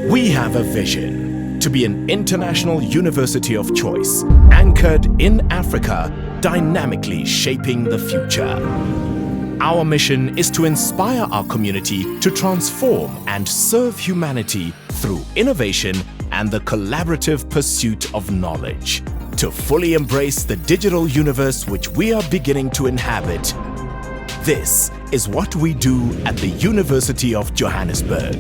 We have a vision to be an international university of choice, anchored in Africa, dynamically shaping the future. Our mission is to inspire our community to transform and serve humanity through innovation and the collaborative pursuit of knowledge. To fully embrace the digital universe which we are beginning to inhabit, this is what we do at the University of Johannesburg.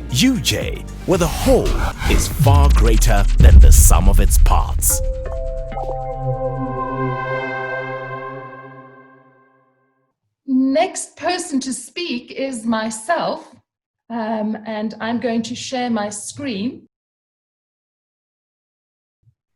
UJ, where the whole is far greater than the sum of its parts. Next person to speak is myself, and I'm going to share my screen.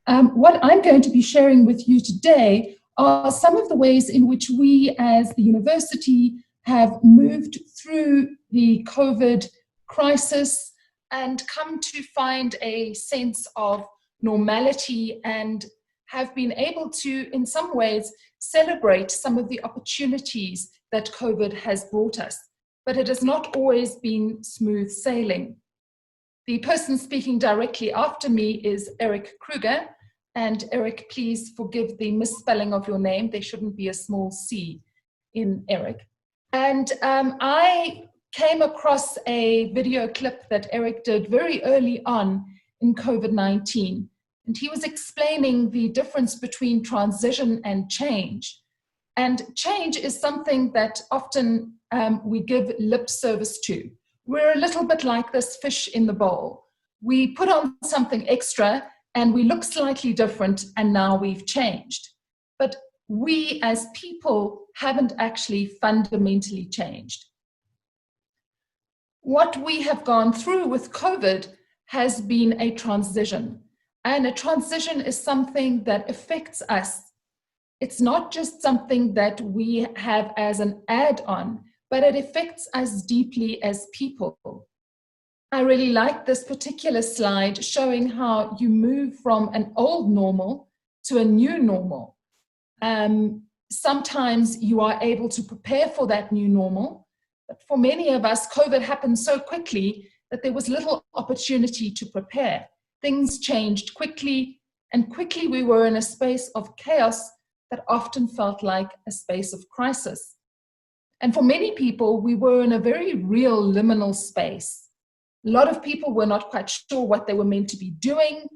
What I'm going to be sharing with you today are some of the ways in which we as the university have moved through the COVID crisis and come to find a sense of normality and have been able to, in some ways, celebrate some of the opportunities that COVID has brought us. But it has not always been smooth sailing. The person speaking directly after me is Erick Kruger. And Erick, please forgive the misspelling of your name. There shouldn't be a small c in Erick. And I came across a video clip that Erick did very early on in COVID-19. And he was explaining the difference between transition and change. And change is something that often we give lip service to. We're a little bit like this fish in the bowl. We put on something extra and we look slightly different, and now we've changed. But we as people haven't actually fundamentally changed. What we have gone through with COVID has been a transition. And a transition is something that affects us. It's not just something that we have as an add-on, but it affects us deeply as people. I really like this particular slide showing how you move from an old normal to a new normal. Sometimes you are able to prepare for that new normal, but for many of us, COVID happened so quickly that there was little opportunity to prepare. Things changed quickly, and quickly we were in a space of chaos that often felt like a space of crisis. And for many people, we were in a very real liminal space. A lot of people were not quite sure what they were meant to be doing.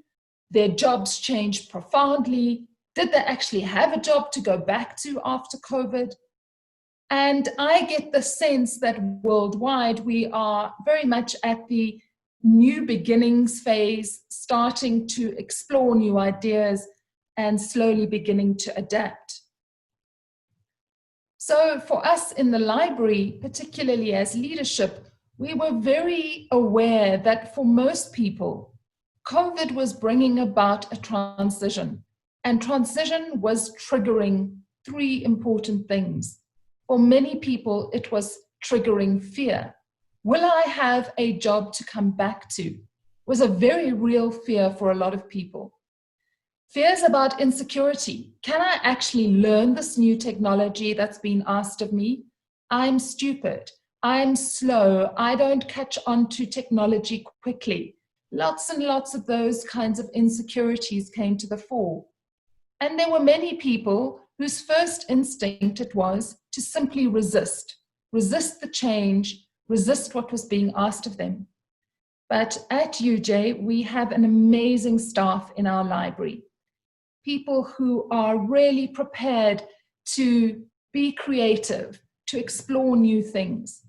Their jobs changed profoundly. Did they actually have a job to go back to after COVID? And I get the sense that worldwide we are very much at the new beginnings phase, starting to explore new ideas and slowly beginning to adapt. So for us in the library, particularly as leadership, we were very aware that for most people, COVID was bringing about a transition, and transition was triggering three important things. For many people, it was triggering fear. Will I have a job to come back to? Was a very real fear for a lot of people. Fears about insecurity. Can I actually learn this new technology that's been asked of me? I'm stupid. I'm slow. I don't catch on to technology quickly. Lots and lots of those kinds of insecurities came to the fore. And there were many people whose first instinct it was to simply resist the change, resist what was being asked of them. But at UJ, we have an amazing staff in our library. People who are really prepared to be creative, to explore new things.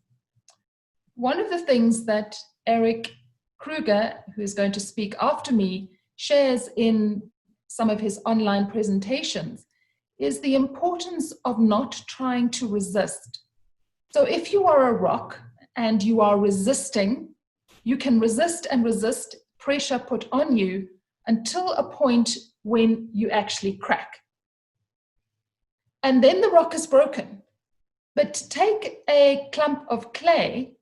One of the things that Erick Kruger, who is going to speak after me, shares in some of his online presentations is the importance of not trying to resist. So if you are a rock and you are resisting, you can resist and resist pressure put on you until a point when you actually crack. And then the rock is broken. But take a clump of clay,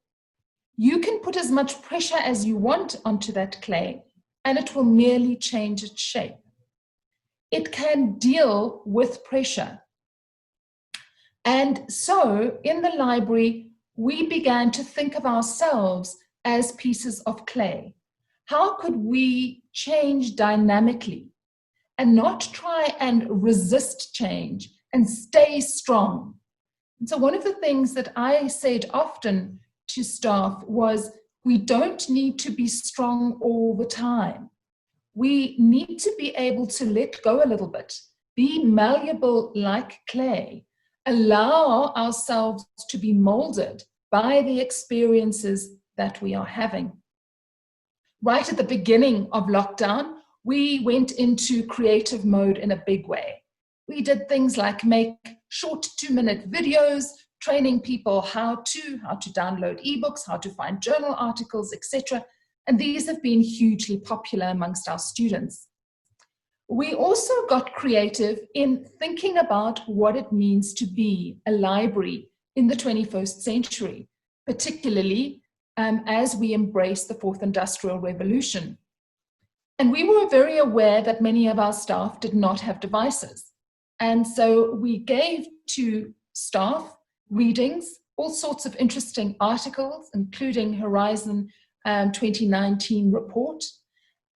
you can put as much pressure as you want onto that clay, and it will merely change its shape. It can deal with pressure. And so in the library, we began to think of ourselves as pieces of clay? How could we change dynamically and not try and resist change and stay strong? And so one of the things that I said often to staff was, we don't need to be strong all the time. We need to be able to let go a little bit, be malleable like clay, allow ourselves to be molded by the experiences that we are having. Right at the beginning of lockdown, we went into creative mode in a big way. We did things like make short 2-minute videos, training people how to download ebooks, how to find journal articles, etc. And these have been hugely popular amongst our students. We also got creative in thinking about what it means to be a library in the 21st century, particularly as we embrace the fourth industrial revolution. And we were very aware that many of our staff did not have devices. And so we gave to staff readings, all sorts of interesting articles, including Horizon 2019 report.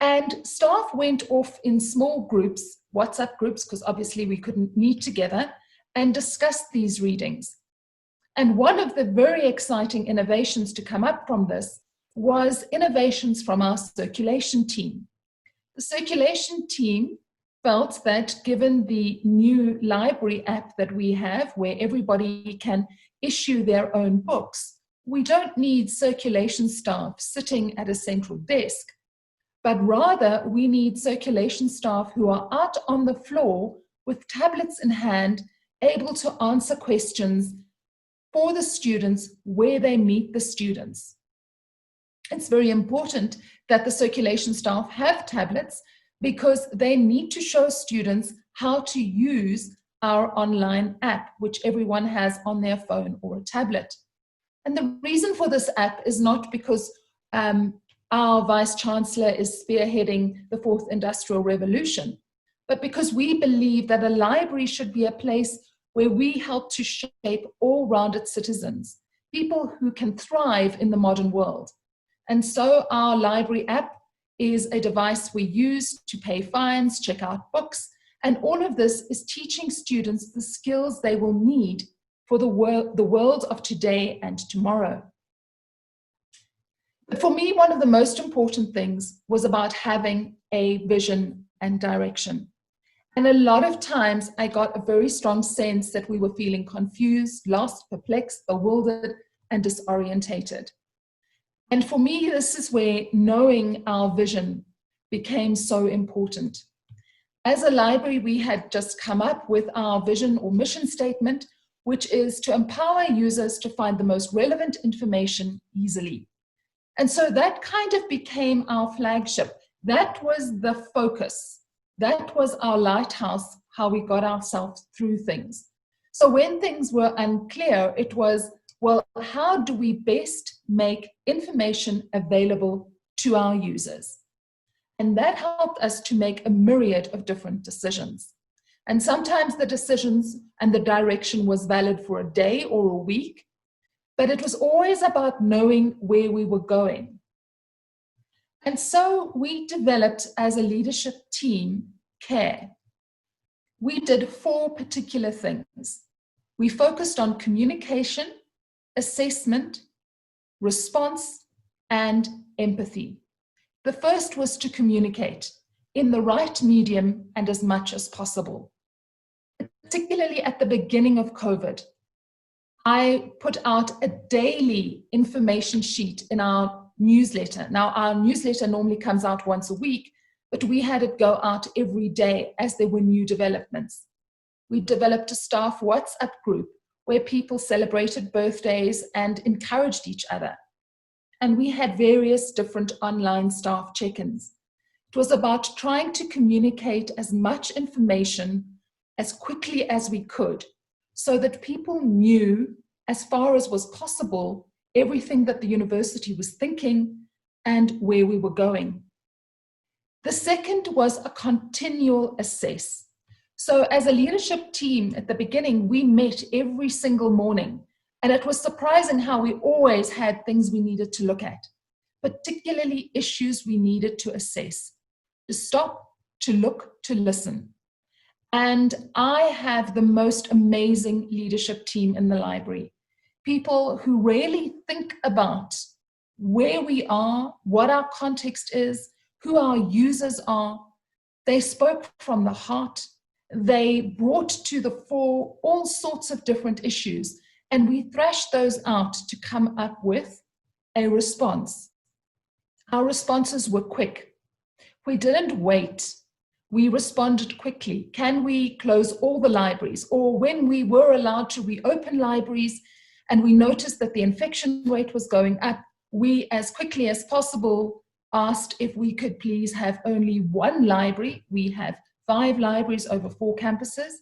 And staff went off in small groups, WhatsApp groups, because obviously we couldn't meet together, and discussed these readings. And one of the very exciting innovations to come up from this was innovations from our circulation team. The circulation team felt that given the new library app that we have, where everybody can issue their own books, we don't need circulation staff sitting at a central desk, but rather we need circulation staff who are out on the floor with tablets in hand, able to answer questions for the students where they meet the students. It's very important that the circulation staff have tablets because they need to show students how to use our online app, which everyone has on their phone or a tablet. And the reason for this app is not because our Vice Chancellor is spearheading the fourth industrial revolution, but because we believe that a library should be a place where we help to shape all-rounded citizens, people who can thrive in the modern world. And so our library app is a device we use to pay fines, check out books, and all of this is teaching students the skills they will need for the world of today and tomorrow. But for me, one of the most important things was about having a vision and direction. And a lot of times I got a very strong sense that we were feeling confused, lost, perplexed, bewildered, and disorientated. And for me, this is where knowing our vision became so important. As a library, we had just come up with our vision or mission statement, which is to empower users to find the most relevant information easily. And so that kind of became our flagship. That was the focus. That was our lighthouse, how we got ourselves through things. So when things were unclear, it was, well, how do we best make information available to our users? And that helped us to make a myriad of different decisions. And sometimes the decisions and the direction was valid for a day or a week, but it was always about knowing where we were going. And so we developed as a leadership team CARE. We did 4 particular things. We focused on communication, assessment, response, and empathy. The first was to communicate in the right medium and as much as possible. Particularly at the beginning of COVID, I put out a daily information sheet in our newsletter. Now, our newsletter normally comes out once a week, but we had it go out every day as there were new developments. We developed a staff WhatsApp group where people celebrated birthdays and encouraged each other. And we had various different online staff check-ins. It was about trying to communicate as much information as quickly as we could so that people knew, as far as was possible, everything that the university was thinking and where we were going. The second was a continual assess. So as a leadership team at the beginning, we met every single morning, and it was surprising how we always had things we needed to look at. particularly issues we needed to assess, to stop, to look, to listen. And I have the most amazing leadership team in the library. People who really think about where we are, what our context is, who our users are. They spoke from the heart. They brought to the fore all sorts of different issues, and we thrashed those out to come up with a response. Our responses were quick. We didn't wait. We responded quickly. Can we close all the libraries? Or when we were allowed to reopen libraries and we noticed that the infection rate was going up, we, as quickly as possible, asked if we could please have only one library. We have 5 libraries over 4 campuses,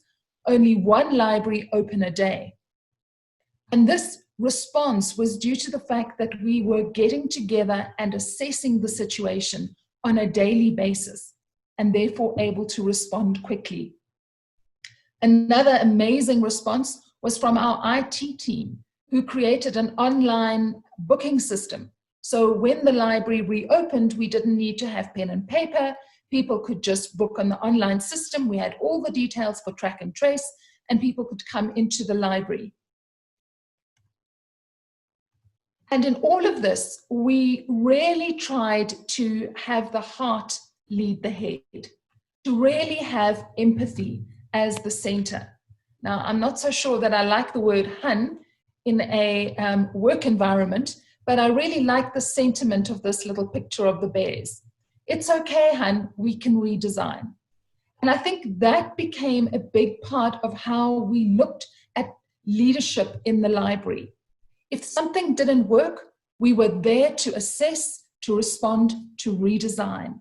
only one library open a day. And this response was due to the fact that we were getting together and assessing the situation on a daily basis, and therefore able to respond quickly. Another amazing response was from our IT team, who created an online booking system. So when the library reopened, we didn't need to have pen and paper. People could just book on the online system. We had all the details for track and trace, and people could come into the library. And in all of this, we really tried to have the heart lead the head, to really have empathy as the center. Now, I'm not so sure that I like the word hun in a work environment, but I really like the sentiment of this little picture of the bears. It's okay, hun, we can redesign. And I think that became a big part of how we looked at leadership in the library. If something didn't work, we were there to assess, to respond, to redesign.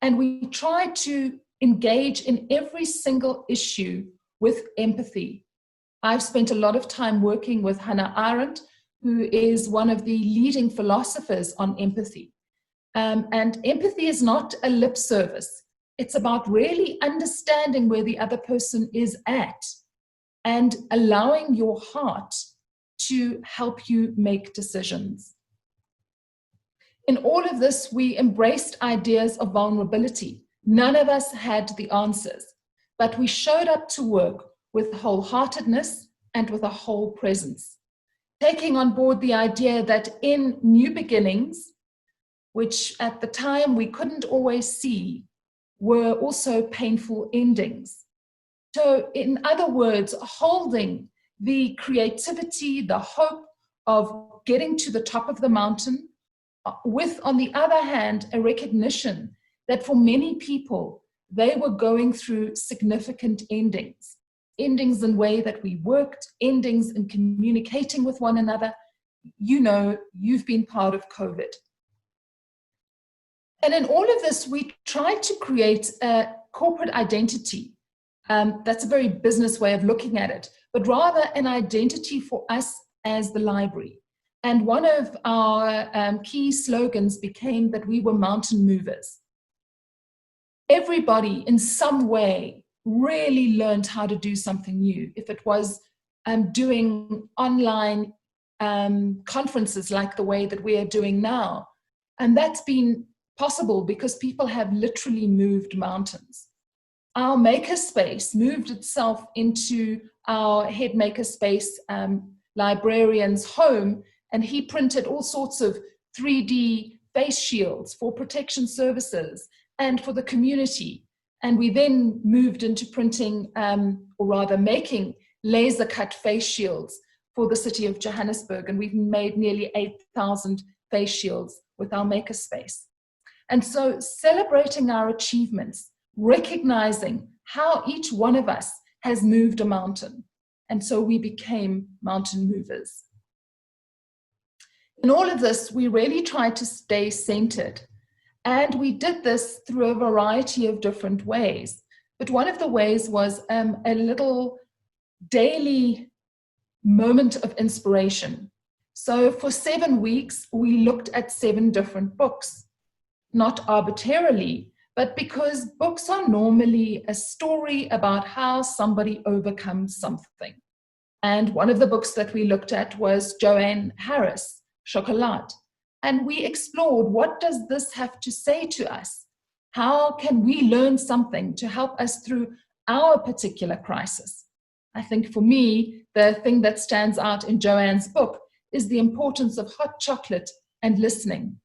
And we tried to engage in every single issue with empathy. I've spent a lot of time working with Hannah Arendt, who is one of the leading philosophers on empathy. And empathy is not a lip service. It's about really understanding where the other person is at and allowing your heart to help you make decisions. In all of this, we embraced ideas of vulnerability. None of us had the answers, but we showed up to work with wholeheartedness and with a whole presence, taking on board the idea that in new beginnings, which at the time we couldn't always see, were also painful endings. So in other words, holding the creativity, the hope of getting to the top of the mountain, with, on the other hand, a recognition that for many people, they were going through significant endings. Endings in the way that we worked, endings in communicating with one another. You know, you've been part of COVID. And in all of this, we tried to create a corporate identity. That's a very business way of looking at it, but rather an identity for us as the library. And one of our key slogans became that we were mountain movers. Everybody in some way really learned how to do something new. If it was doing online conferences like the way that we are doing now, and that's been possible because people have literally moved mountains. Our makerspace moved itself into our head makerspace librarian's home, and he printed all sorts of 3D face shields for protection services and for the community. And we then moved into printing, or rather making, laser cut face shields for the city of Johannesburg. And we've made nearly 8,000 face shields with our makerspace. And so celebrating our achievements, recognizing how each one of us has moved a mountain. And so we became mountain movers. In all of this, we really tried to stay centered. And we did this through a variety of different ways. But one of the ways was a little daily moment of inspiration. So for 7 weeks, we looked at 7 different books. Not arbitrarily, but because books are normally a story about how somebody overcomes something. And one of the books that we looked at was Joanne Harris, Chocolat. and we explored, what does this have to say to us? How can we learn something to help us through our particular crisis? I think for me, the thing that stands out in Joanne's book is the importance of hot chocolate and listening.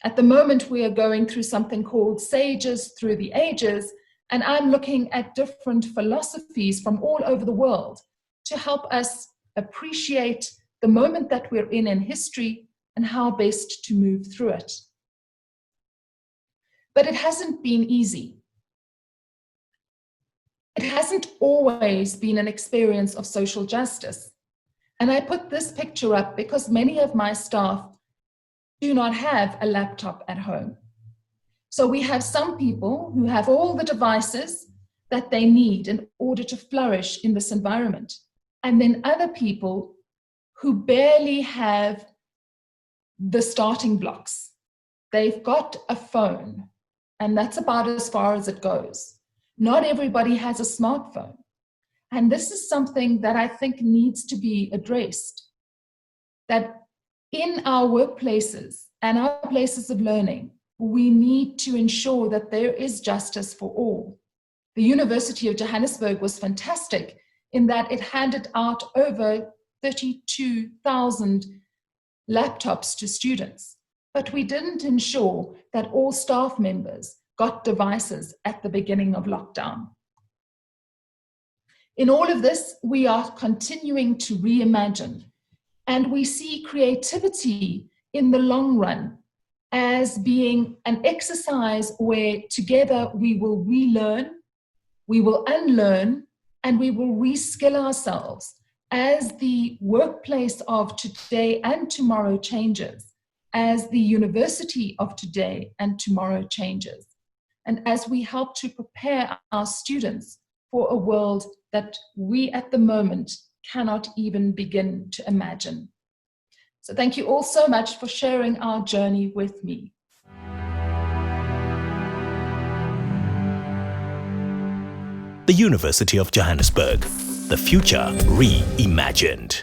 At the moment, we are going through something called Sages Through the Ages, and I'm looking at different philosophies from all over the world to help us appreciate the moment that we're in history and how best to move through it. But it hasn't been easy. It hasn't always been an experience of social justice. And I put this picture up because many of my staff do not have a laptop at home. So we have some people who have all the devices that they need in order to flourish in this environment. And then other people who barely have the starting blocks. They've got a phone, and that's about as far as it goes. Not everybody has a smartphone. And this is something that I think needs to be addressed. That in our workplaces and our places of learning, we need to ensure that there is justice for all. The University of Johannesburg was fantastic in that it handed out over 32,000 laptops to students, but we didn't ensure that all staff members got devices at the beginning of lockdown. In all of this, we are continuing to reimagine, and we see creativity in the long run as being an exercise where together we will relearn, we will unlearn, and we will reskill ourselves as the workplace of today and tomorrow changes, as the university of today and tomorrow changes, and as we help to prepare our students for a world that we at the moment cannot even begin to imagine. So thank you all so much for sharing our journey with me. The University of Johannesburg, the future reimagined.